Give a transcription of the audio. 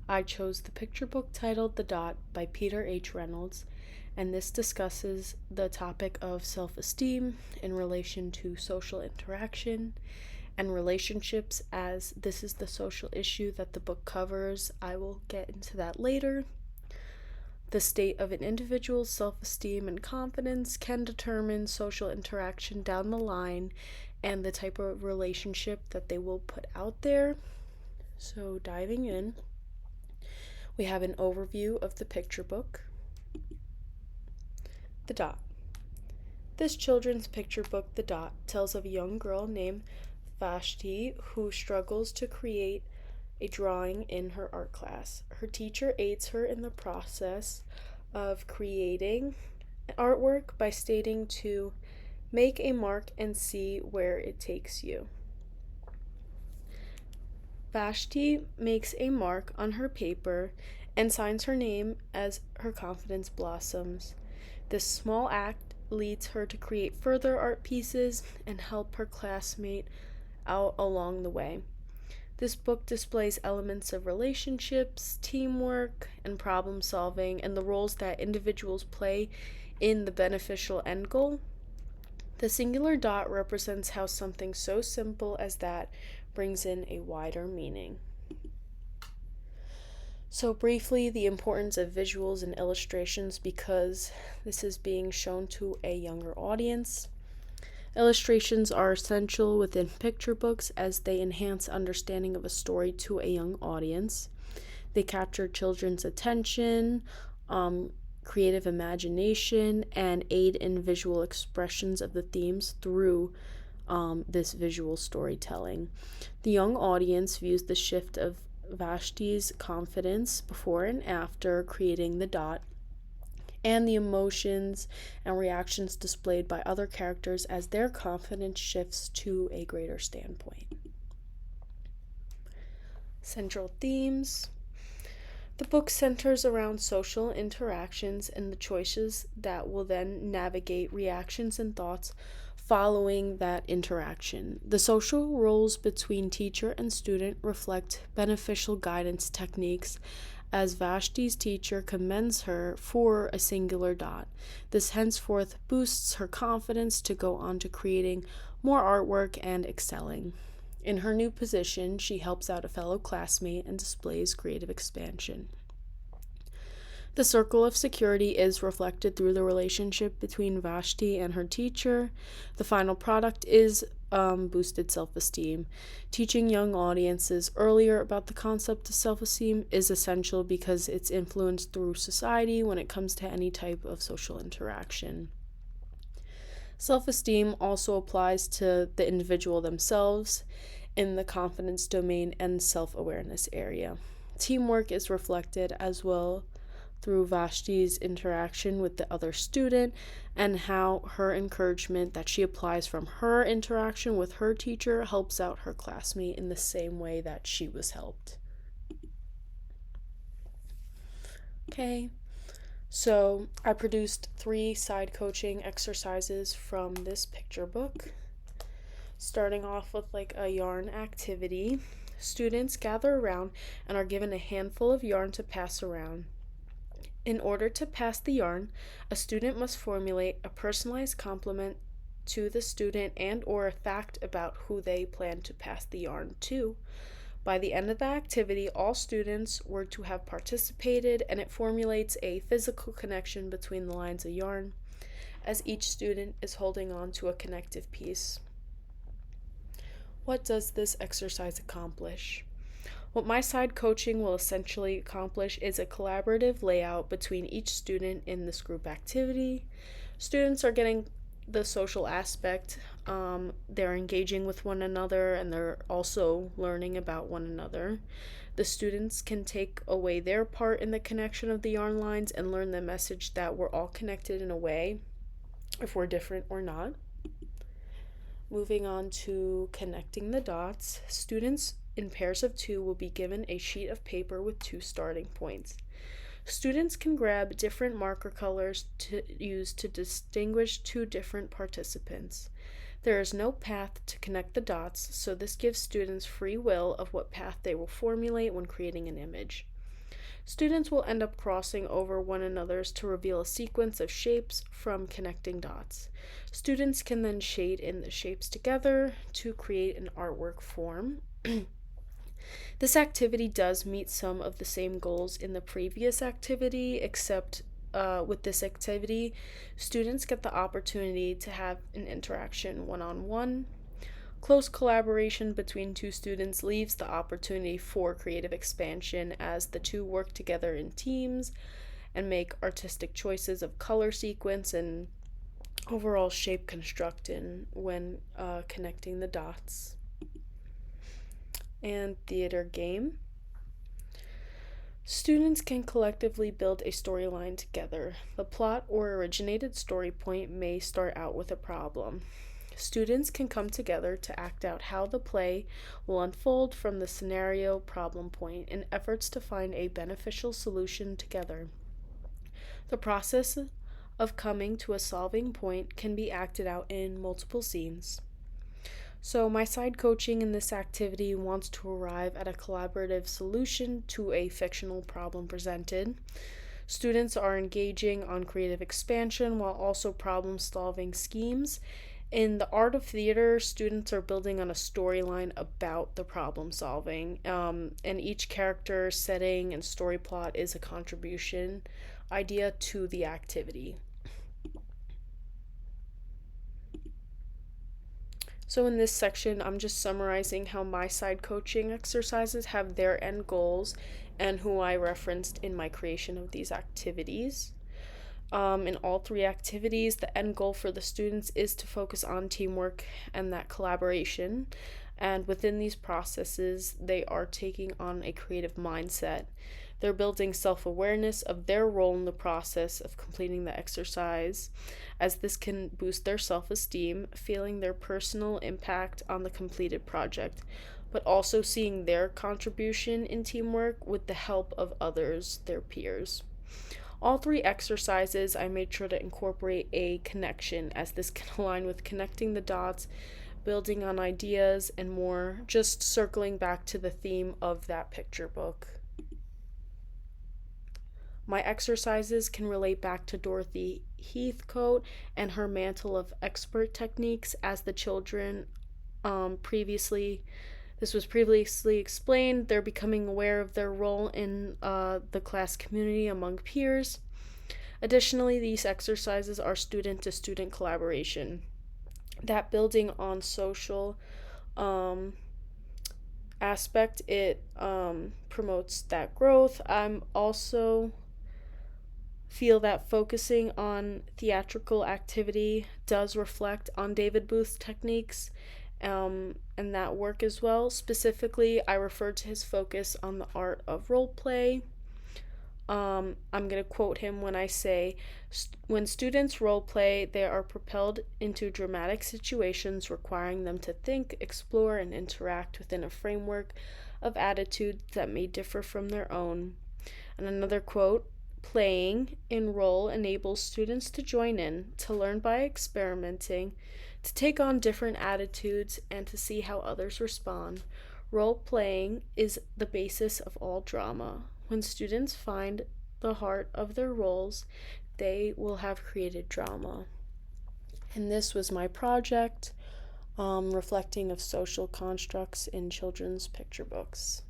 I chose the picture book titled The Dot by Peter H. Reynolds, and this discusses the topic of self-esteem in relation to social interaction and relationships, as this is the social issue that the book covers. I will get into that later. The state of an individual's self-esteem and confidence can determine social interaction down the line and the type of relationship that they will put out there. So diving in, we have an overview of the picture book. The Dot. This children's picture book, The Dot, tells of a young girl named Vashti who struggles to create a drawing in her art class. Her teacher aids her in the process of creating artwork by stating to make a mark and see where it takes you. Vashti makes a mark on her paper and signs her name as her confidence blossoms. This small act leads her to create further art pieces and help her classmate out along the way. This book displays elements of relationships, teamwork, and problem solving, and the roles that individuals play in the beneficial end goal. The singular dot represents how something so simple as that brings in a wider meaning. So briefly, the importance of visuals and illustrations, because this is being shown to a younger audience. Illustrations are essential within picture books as they enhance understanding of a story to a young audience. They capture children's attention, creative imagination, and aid in visual expressions of the themes through this visual storytelling. The young audience views the shift of Vashti's confidence before and after creating the dot, and the emotions and reactions displayed by other characters as their confidence shifts to a greater standpoint. Central themes. The book centers around social interactions and the choices that will then navigate reactions and thoughts following that interaction. The social roles between teacher and student reflect beneficial guidance techniques as Vashti's teacher commends her for a singular dot. This henceforth boosts her confidence to go on to creating more artwork and excelling. In her new position, she helps out a fellow classmate and displays creative expansion. The circle of security is reflected through the relationship between Vashti and her teacher. The final product is boosted self-esteem. Teaching young audiences earlier about the concept of self-esteem is essential because it's influenced through society when it comes to any type of social interaction. Self-esteem also applies to the individual themselves in the confidence domain and self-awareness area. Teamwork is reflected as well through Vashti's interaction with the other student and how her encouragement that she applies from her interaction with her teacher helps out her classmate in the same way that she was helped. Okay, so I produced 3 side coaching exercises from this picture book. Starting off with like a yarn activity. Students gather around and are given a handful of yarn to pass around. In order to pass the yarn, a student must formulate a personalized compliment to the student and or a fact about who they plan to pass the yarn to. By the end of the activity, all students were to have participated, and it formulates a physical connection between the lines of yarn, as each student is holding on to a connective piece. What does this exercise accomplish? What my side coaching will essentially accomplish is a collaborative layout between each student in this group activity. Students are getting the social aspect, they're engaging with one another, and they're also learning about one another. The students can take away their part in the connection of the yarn lines and learn the message that we're all connected in a way, if we're different or not. Moving on to connecting the dots, students in pairs of 2 will be given a sheet of paper with 2 starting points. Students can grab different marker colors to use to distinguish 2 different participants. There is no path to connect the dots, so this gives students free will of what path they will formulate when creating an image. Students will end up crossing over one another's to reveal a sequence of shapes from connecting dots. Students can then shade in the shapes together to create an artwork form. This activity does meet some of the same goals in the previous activity, except with this activity, students get the opportunity to have an interaction one on one. Close collaboration between two students leaves the opportunity for creative expansion as the two work together in teams and make artistic choices of color sequence and overall shape construction when connecting the dots. And theater game. Students can collectively build a storyline together. The plot or originated story point may start out with a problem. Students can come together to act out how the play will unfold from the scenario problem point in efforts to find a beneficial solution together. The process of coming to a solving point can be acted out in multiple scenes. So, my side coaching in this activity wants to arrive at a collaborative solution to a fictional problem presented. Students are engaging on creative expansion while also problem solving schemes. In the art of theater, students are building on a storyline about the problem solving, and each character, setting, and story plot is a contribution idea to the activity. So in this section, I'm just summarizing how my side coaching exercises have their end goals and who I referenced in my creation of these activities. In all three activities, the end goal for the students is to focus on teamwork and that collaboration. And within these processes, they are taking on a creative mindset. They're building self awareness of their role in the process of completing the exercise, as this can boost their self esteem, feeling their personal impact on the completed project, but also seeing their contribution in teamwork with the help of others, their peers. All three exercises, I made sure to incorporate a connection, as this can align with connecting the dots, building on ideas, and more, just circling back to the theme of that picture book. My exercises can relate back to Dorothy Heathcote and her mantle of expert techniques, as the children previously this was previously explained. They're becoming aware of their role in the class community among peers. Additionally, these exercises are student to student collaboration. That building on social aspect, it promotes that growth. I'm also feel that focusing on theatrical activity does reflect on David Booth's techniques and that work as well. Specifically, I referred to his focus on the art of role play. I'm going to quote him when I say, when students role play, they are propelled into dramatic situations requiring them to think, explore, and interact within a framework of attitudes that may differ from their own. And another quote, playing in role enables students to join in, to learn by experimenting, to take on different attitudes, and to see how others respond. Role playing is the basis of all drama. When students find the heart of their roles, they will have created drama. And this was my project, reflecting of social constructs in children's picture books.